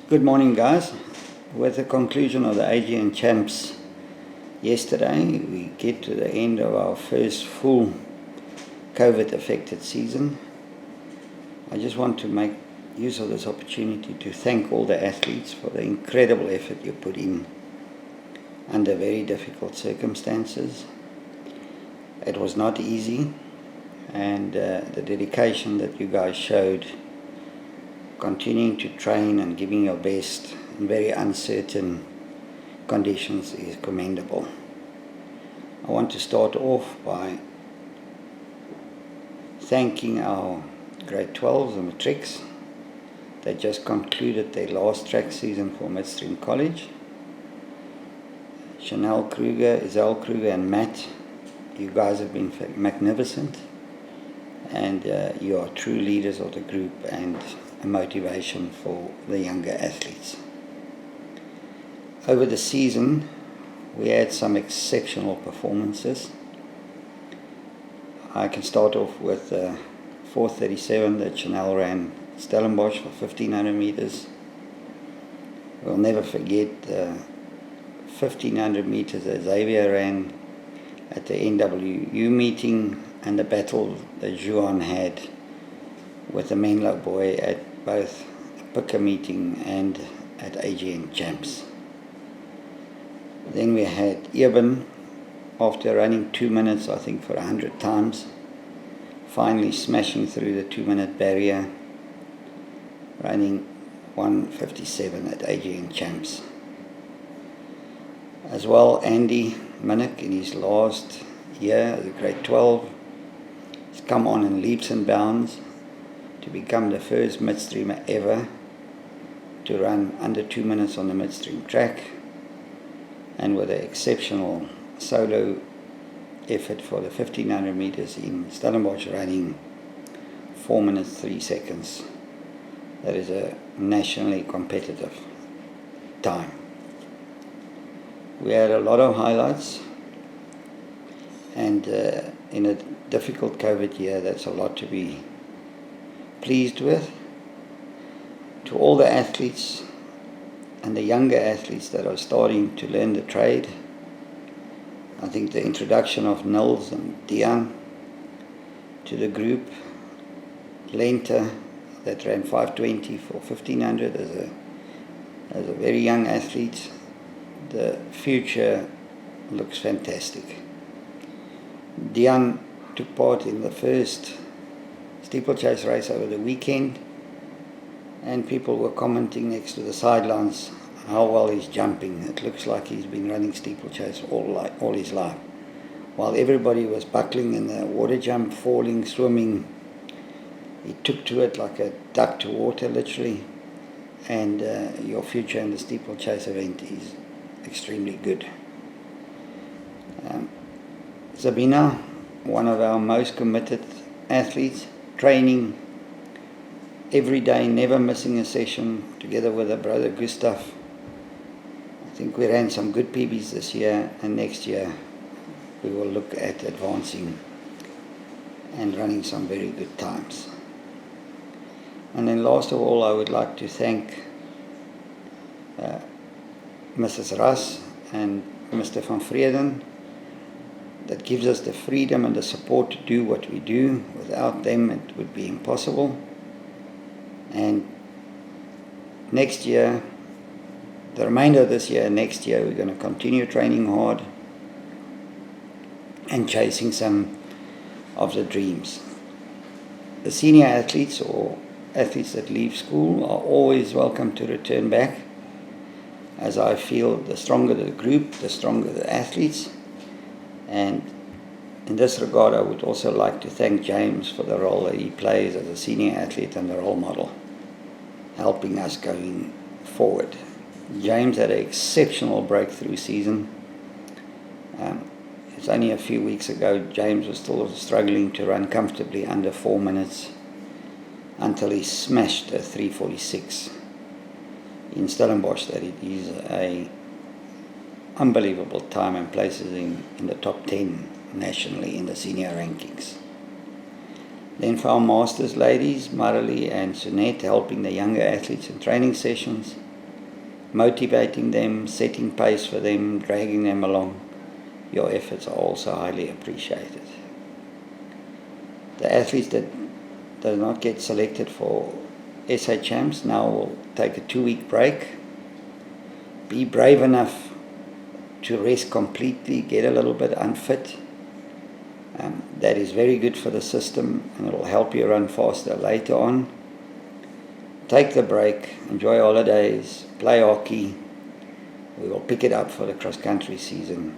Good morning, guys. With the conclusion of the AGN Champs yesterday, we get to the end of our first full COVID-affected season. I just want to make use of this opportunity to thank all the athletes for the incredible effort you put in under very difficult circumstances. It was not easy, and the dedication that you guys showed, continuing to train and giving your best in very uncertain conditions, is commendable. I want to start off by thanking our grade 12s and matrics that just concluded their last track season for Midstream College. Chanel Kruger, Isel Kruger and Matt, you guys have been magnificent, and you are true leaders of the group and a motivation for the younger athletes. Over the season, we had some exceptional performances. I can start off with 4:37 that Chanel ran Stellenbosch for 1500 meters. We'll never forget 1500 meters that Xavier ran at the NWU meeting, and the battle that Juan had with the Menlo boy at both Picker meeting and at AGN Champs. Then we had Eben, after running 2 minutes, I think for 100 times, finally smashing through the 2-minute barrier, running 1:57 at AGN Champs. As well, Andy Minnick, in his last year as a grade 12, has come on in leaps and bounds to become the first midstreamer ever to run under 2 minutes on the midstream track, and with an exceptional solo effort for the 1500 meters in Stellenbosch, running 4 minutes 3 seconds. That is a nationally competitive time. We had a lot of highlights, and in a difficult COVID year, that's a lot to be pleased with. To all the athletes and the younger athletes that are starting to learn the trade, I think the introduction of Nils and Dian to the group, Lenta that ran 5:20 for 1500 as a very young athlete, the future looks fantastic. Dian took part in the first steeplechase race over the weekend, and people were commenting next to the sidelines how well he's jumping. It looks like he's been running steeplechase all his life. While everybody was buckling in the water jump, falling, swimming, he took to it like a duck to water, literally, and your future in the steeplechase event is extremely good. Sabina, one of our most committed athletes, training every day, never missing a session, together with her brother Gustav. I think we ran some good PBs this year, and next year we will look at advancing and running some very good times. And then last of all, I would like to thank Mrs. Ras and Mr. van Vreden, that gives us the freedom and the support to do what we do. Without them, it would be impossible. And next year, the remainder of this year and next year, we're going to continue training hard and chasing some of the dreams. The senior athletes or athletes that leave school are always welcome to return back, as I feel the stronger the group, the stronger the athletes. And in this regard, I would also like to thank James for the role that he plays as a senior athlete and a role model, helping us going forward. James had an exceptional breakthrough season. It's only a few weeks ago, James was still struggling to run comfortably under 4 minutes until he smashed a 3:46 in Stellenbosch. That it is a unbelievable time and places him in the top 10 nationally in the senior rankings. Then for our Masters ladies, Marilee and Sunette helping the younger athletes in training sessions. motivating them, setting pace for them, dragging them along. Your efforts are also highly appreciated. The athletes that do not get selected for SA Champs now will take a 2-week break. Be brave enough to rest completely, get a little bit unfit. That is very good for the system, and it will help you run faster later on. Take the break, enjoy holidays, play hockey. We will pick it up for the cross-country season,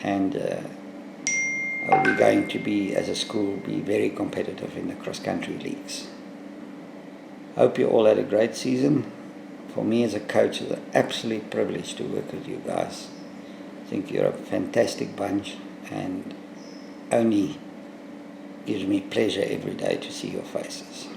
and we're going to be, as a school, be very competitive in the cross-country leagues. Hope you all had a great season. For me as a coach, it's an absolute privilege to work with you guys. I think you're a fantastic bunch, and only gives me pleasure every day to see your faces.